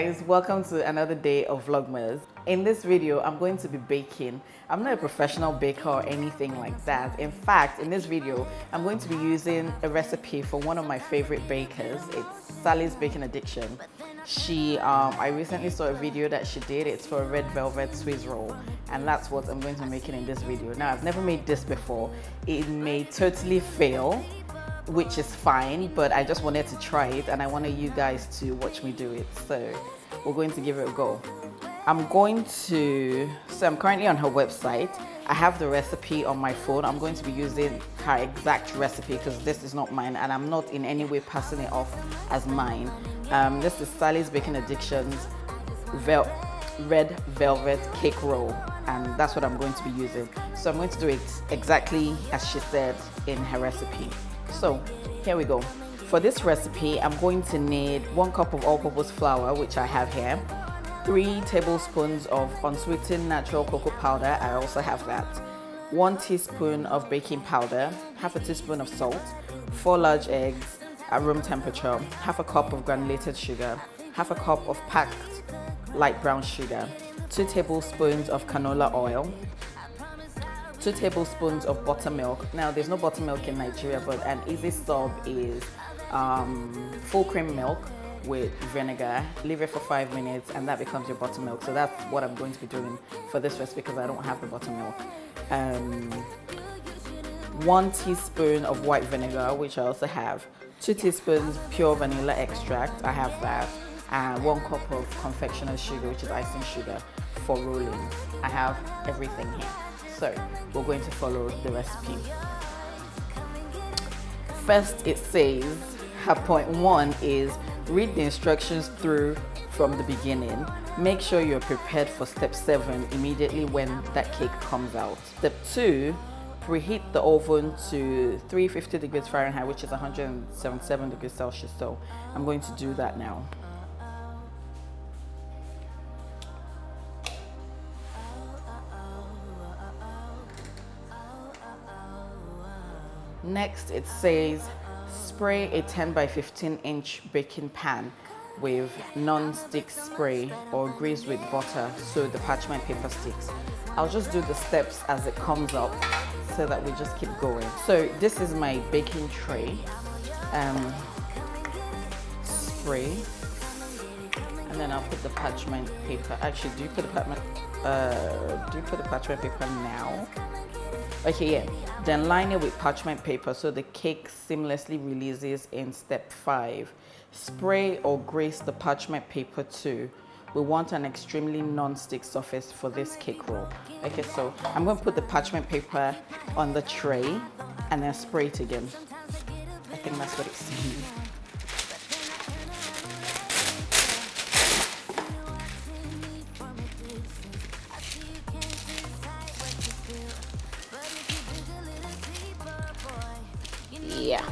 guys, welcome to another day of Vlogmas. In this video, I'm going to be baking. I'm not a professional baker or anything like that. In fact, in this video, I'm going to be using a recipe for one of my favorite bakers. It's Sally's Baking Addiction. I recently saw a video that she did. It's for a red velvet Swiss roll, and that's what I'm going to be making in this video. Now, I've never made this before. It may totally fail, which is fine, but I just wanted to try it and I wanted you guys to watch me do it. So we're going to give it a go. I'm currently on her website. I have the recipe on my phone. I'm going to be using her exact recipe because this is not mine and I'm not in any way passing it off as mine. This is Sally's Baking Addiction's red velvet cake roll, and that's what I'm going to be using. So I'm going to do it exactly as she said in her recipe. So here we go. For this recipe, I'm going to need 1 cup of all-purpose flour, which I have here, 3 tablespoons of unsweetened natural cocoa powder, I also have that, 1 teaspoon of baking powder, half a teaspoon of salt, 4 large eggs at room temperature, half a cup of granulated sugar, half a cup of packed light brown sugar, 2 tablespoons of canola oil, 2 tablespoons of buttermilk. Now, there's no buttermilk in Nigeria, but an easy sub is full cream milk with vinegar. Leave it for 5 minutes and that becomes your buttermilk. So that's what I'm going to be doing for this recipe because I don't have the buttermilk. 1 teaspoon of white vinegar, which I also have, 2 teaspoons pure vanilla extract, I have that, and 1 cup of confectioner's sugar, which is icing sugar for rolling. I have everything here. So we're going to follow the recipe. First, it says, her point 1 is read the instructions through from the beginning. Make sure you're prepared for step 7 immediately when that cake comes out. Step 2, preheat the oven to 350 degrees Fahrenheit, which is 177 degrees Celsius. So I'm going to do that now. Next, it says spray a 10 by 15 inch baking pan with non-stick spray or grease with butter so the parchment paper sticks. I'll just do the steps as it comes up so that we just keep going. So this is my baking tray. Spray, and then I'll put the parchment paper. Actually, do you put the parchment paper now? Okay, yeah. Then line it with parchment paper so the cake seamlessly releases in step 5. Spray or grease the parchment paper too. We want an extremely non-stick surface for this cake roll. Okay, so I'm going to put the parchment paper on the tray and then spray it again. I think that's what it's saying. Yeah,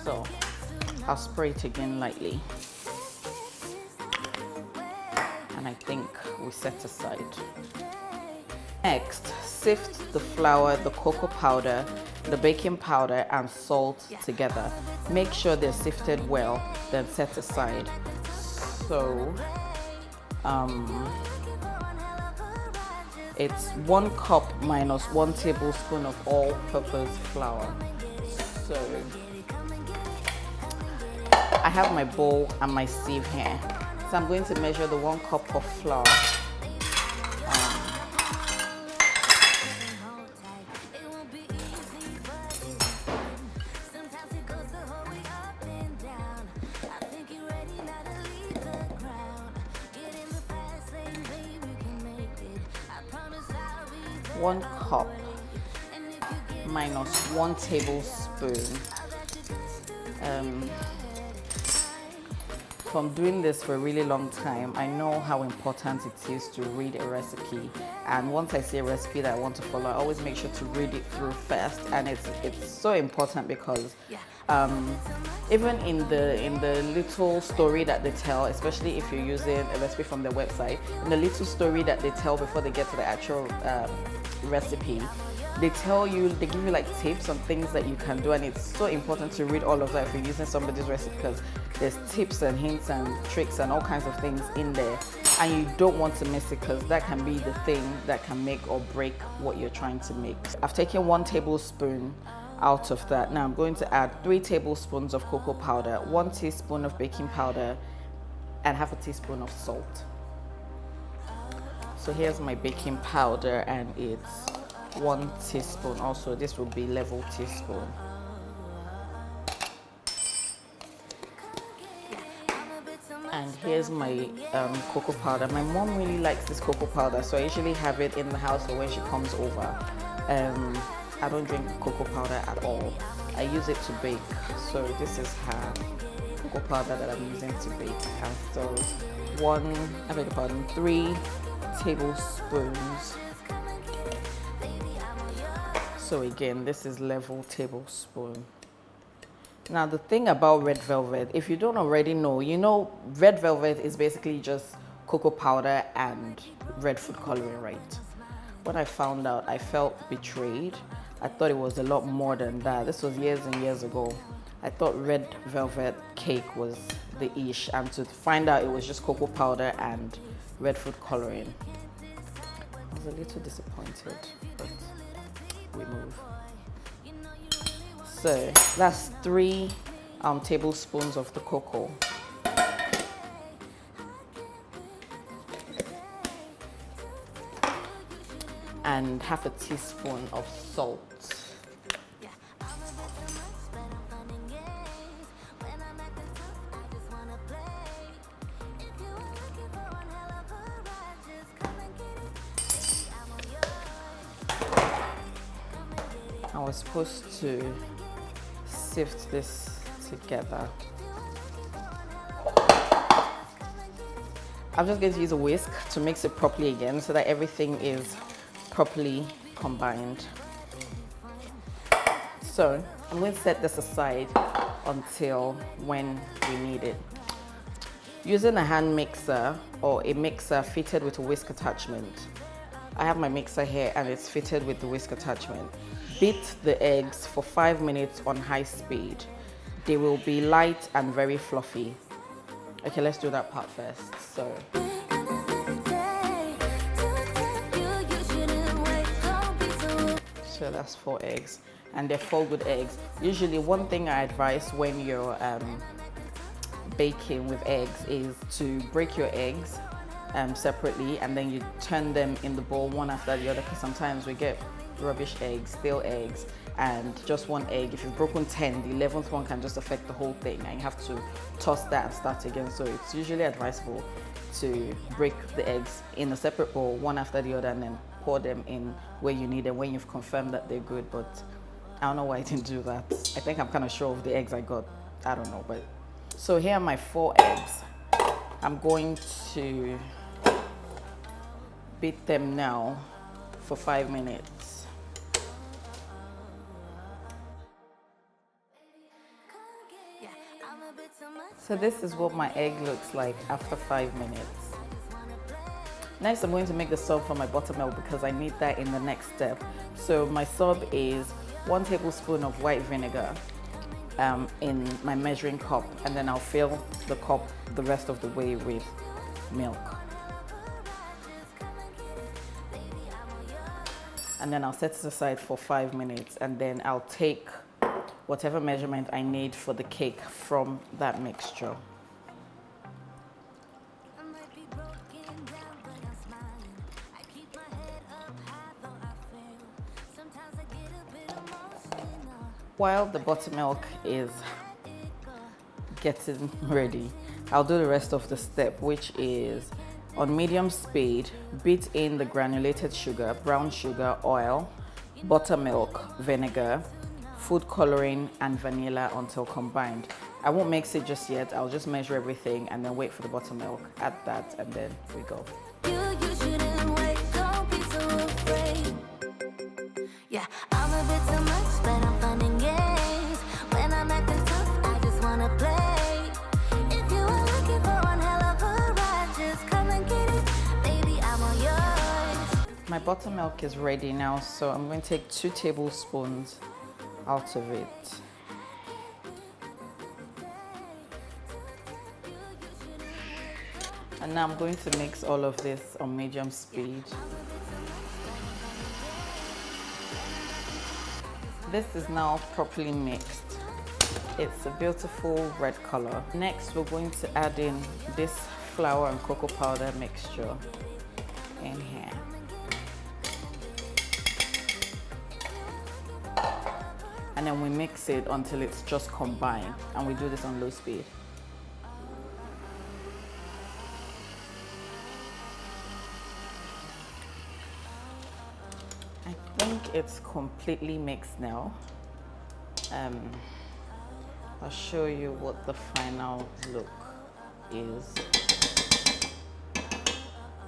so I'll spray it again lightly. And I think we set aside. Next, sift the flour, the cocoa powder, the baking powder, and salt together. Make sure they're sifted well, then set aside. So, it's 1 cup minus 1 tablespoon of all-purpose flour. So I have my bowl and my sieve here. So I'm going to measure the 1 cup of flour. One cup minus 1 tablespoon. From doing this for a really long time, I know how important it is to read a recipe. And once I see a recipe that I want to follow, I always make sure to read it through first. And it's so important because even in the little story that they tell, especially if you're using a recipe from their website, in the little story that they tell before they get to the actual recipe, they tell you, they give you like tips on things that you can do, and it's so important to read all of that if you're using somebody's recipe, because there's tips and hints and tricks and all kinds of things in there, and you don't want to miss it, because that can be the thing that can make or break what you're trying to make. I've taken 1 tablespoon out of that. Now I'm going to add 3 tablespoons of cocoa powder, 1 teaspoon of baking powder, and half a teaspoon of salt. So here's my baking powder, and it's 1 teaspoon. Also, this will be level teaspoon. And here's my cocoa powder. My mom really likes this cocoa powder, so I usually have it in the house or when she comes over. I don't drink cocoa powder at all. I use it to bake. So this is her cocoa powder that I'm using to bake. And so 3 tablespoons. So again, this is level tablespoon. Now the thing about red velvet, if you don't already know, you know red velvet is basically just cocoa powder and red food coloring, right? When I found out, I felt betrayed. I thought it was a lot more than that. This was years and years ago. I thought red velvet cake was the ish, and to find out it was just cocoa powder and red food coloring, I was a little disappointed, but we move. So that's 3 tablespoons of the cocoa. And half a teaspoon of salt. I was supposed to sift this together. I'm just going to use a whisk to mix it properly again so that everything is properly combined. So I'm going to set this aside until when we need it. Using a hand mixer or a mixer fitted with a whisk attachment. I have my mixer here and it's fitted with the whisk attachment. Beat the eggs for 5 minutes on high speed. They will be light and very fluffy. Okay, let's do that part first. So that's 4 eggs, and they're 4 good eggs. Usually one thing I advise when you're baking with eggs is to break your eggs separately, and then you turn them in the bowl one after the other, because sometimes we get rubbish eggs, stale eggs, and just 1 egg. If you've broken 10, the 11th one can just affect the whole thing, and you have to toss that and start again. So it's usually advisable to break the eggs in a separate bowl one after the other, and then pour them in where you need them when you've confirmed that they're good. But I don't know why I didn't do that. I think I'm kind of sure of the eggs I got. I don't know. But so here are my 4 eggs. I'm going to beat them now for 5 minutes. So this is what my egg looks like after 5 minutes. Next, I'm going to make the sub for my buttermilk because I need that in the next step. So my sub is 1 tablespoon of white vinegar in my measuring cup, and then I'll fill the cup the rest of the way with milk. And then I'll set it aside for 5 minutes, and then I'll take whatever measurement I need for the cake from that mixture. While the buttermilk is getting ready, I'll do the rest of the step, which is on medium speed, beat in the granulated sugar, brown sugar, oil, buttermilk, vinegar, food coloring, and vanilla until combined. I won't mix it just yet. I'll just measure everything and then wait for the buttermilk, add that, and then we go. You shouldn't wait, don't be so afraid. Yeah, I'm a bit too much, but I'm fun and games. When I'm acting tough, I just wanna play. If you are looking for one hell of a ride, just come and get it. Baby, I'm all yours. My buttermilk is ready now, so I'm going to take 2 tablespoons out of it. And now I'm going to mix all of this on medium speed. This is now properly mixed. It's a beautiful red color. Next, we're going to add in this flour and cocoa powder mixture in here. And then we mix it until it's just combined, and we do this on low speed. I think it's completely mixed now. I'll show you what the final look is.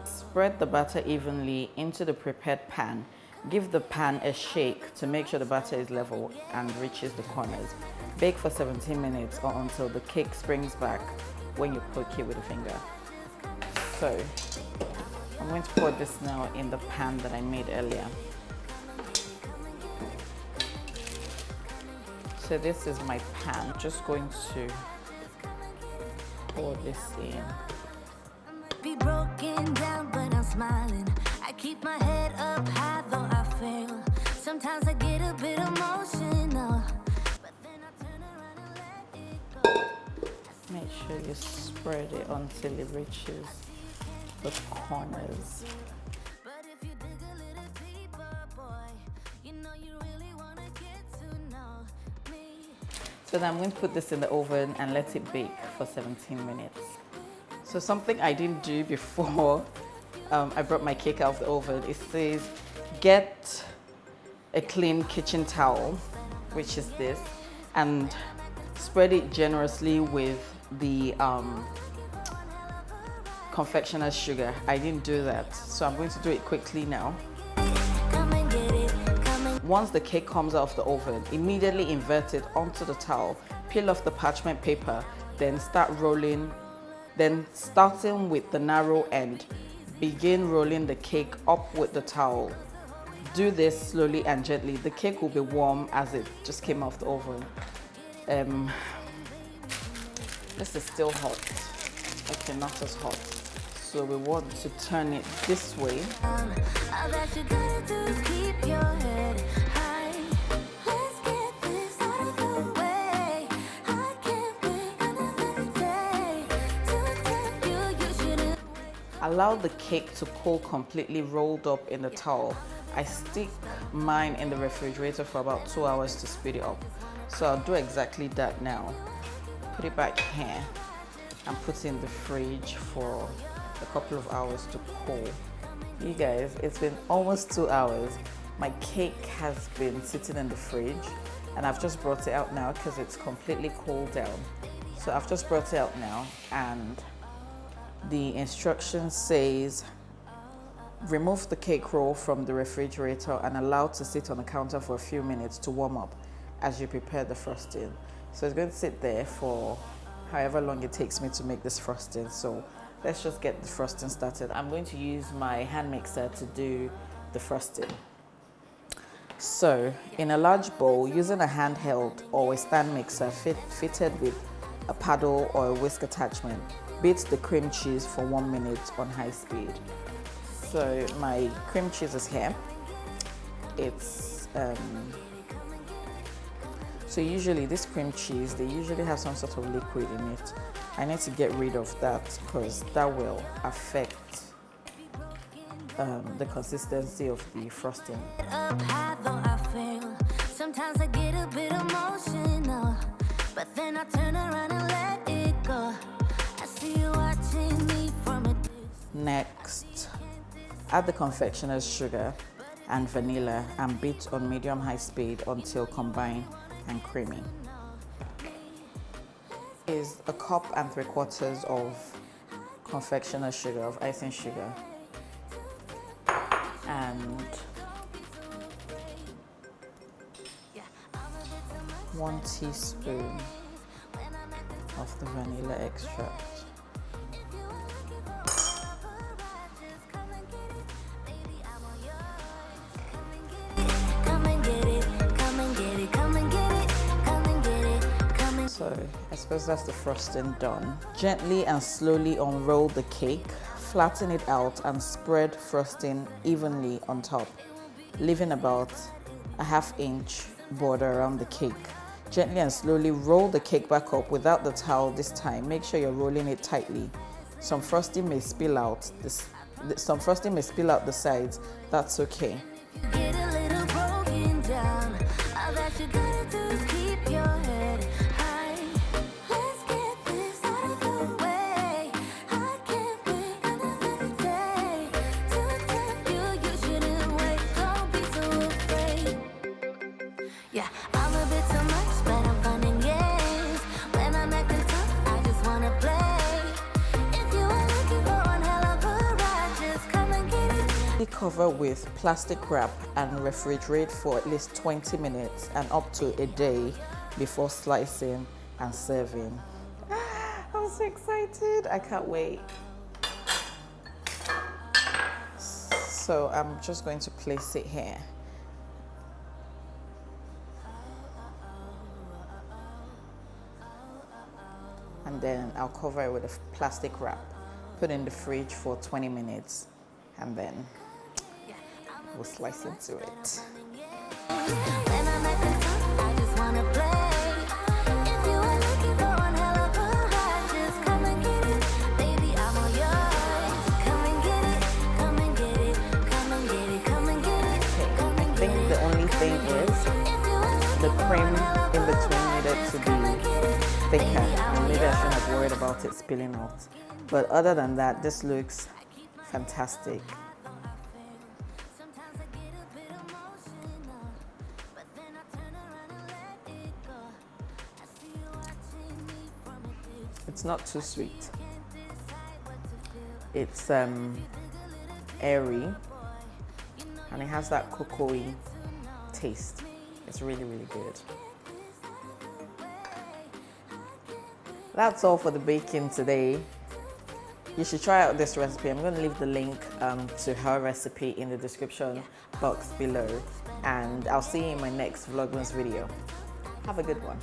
Spread the batter evenly into the prepared pan. Give the pan a shake to make sure the batter is level and reaches the corners. Bake for 17 minutes or until the cake springs back when you poke it with a finger. So, I'm going to pour this now in the pan that I made earlier. So this is my pan. Just going to pour this in. Be broken down, but I'm smiling. I keep my head up high, though I fail. Sometimes I get a bit emotional, but then I turn around and let it go. Make sure you spread it until it reaches the corners. But if you dig a little deeper, boy, you know you really want to get to know me. So then I'm going to put this in the oven and let it bake for 17 minutes. So something I didn't do before I brought my cake out of the oven, it says get a clean kitchen towel, which is this, and spread it generously with the confectioner's sugar. I didn't do that, so I'm going to do it quickly now. Come and get it, come and Once the cake comes out of the oven, immediately invert it onto the towel, peel off the parchment paper, then start rolling. Then starting with the narrow end, begin rolling the cake up with the towel. Do this slowly and gently. The cake will be warm as it just came off the oven. This is still hot. Okay, not as hot. So we want to turn it this way. all that you gotta do is keep your head high. Let's get this out of the way. I can't wait another day to tell you you shouldn't. Allow the cake to cool completely rolled up in the towel. I stick mine in the refrigerator for about 2 hours to speed it up. So I'll do exactly that now. Put it back here and put it in the fridge for a couple of hours to cool. You guys, it's been almost 2 hours. My cake has been sitting in the fridge and I've just brought it out now because it's completely cooled down. So I've just brought it out now, and the instruction says remove the cake roll from the refrigerator and allow it to sit on the counter for a few minutes to warm up as you prepare the frosting. So it's going to sit there for however long it takes me to make this frosting. So let's just get the frosting started. I'm going to use my hand mixer to do the frosting. So in a large bowl, using a handheld or a stand mixer fitted with a paddle or a whisk attachment, beat the cream cheese for 1 minute on high speed. So my cream cheese is here. It's so usually this cream cheese, they usually have some sort of liquid in it. I need to get rid of that because that will affect the consistency of the frosting. Up high, though I fail. Sometimes I get a bit emotional, but then I turn around and let it go. I see you watching me from a distance. Next, add the confectioner's sugar and vanilla and beat on medium-high speed until combined and creamy. Is a cup and 3/4 of confectioner's sugar, of icing sugar, and 1 teaspoon of the vanilla extract. I suppose that's the frosting done. Gently and slowly unroll the cake, flatten it out and spread frosting evenly on top, leaving about a ½ inch border around the cake. Gently and slowly roll the cake back up without the towel this time. Make sure you're rolling it tightly. Some frosting may spill out the sides. That's okay. Get a little broken down. All that you gotta do is keep your head high. Let's get this out of the way. I can't wait another day to tell you you shouldn't wait. Don't be so afraid. Yeah, I'm a bit too much, but I'm fun and games. When I'm acting tough, I just wanna play. If you are looking for one hell of a ride, just come and get it. Cover with plastic wrap and refrigerate for at least 20 minutes and up to a day before slicing and serving. I'm so excited. I can't wait. So I'm just going to place it here. And then I'll cover it with a plastic wrap, put it in the fridge for 20 minutes, and then we'll slice into it. When I'm acting tough, I just wanna play. If you are looking for one hell of a ride, just come and get it. Baby, I'm all yours. Come and get it, come and get it, come and get it, come and get it, come and I get think it. the only thing is the cream in between needed to be thicker, and maybe I shouldn't have worried about it spilling out. But other than that, this looks fantastic. Sometimes I get a bit emotional, but then I turn around and let it go. I see you watching me from a distance. It's not too sweet. Can't decide what to feel. It's airy, and it has that cocoa-y taste. It's really, really good. That's all for the baking today. You should try out this recipe. I'm going to leave the link to her recipe in the description box below, and I'll see you in my next Vlogmas video. Have a good one.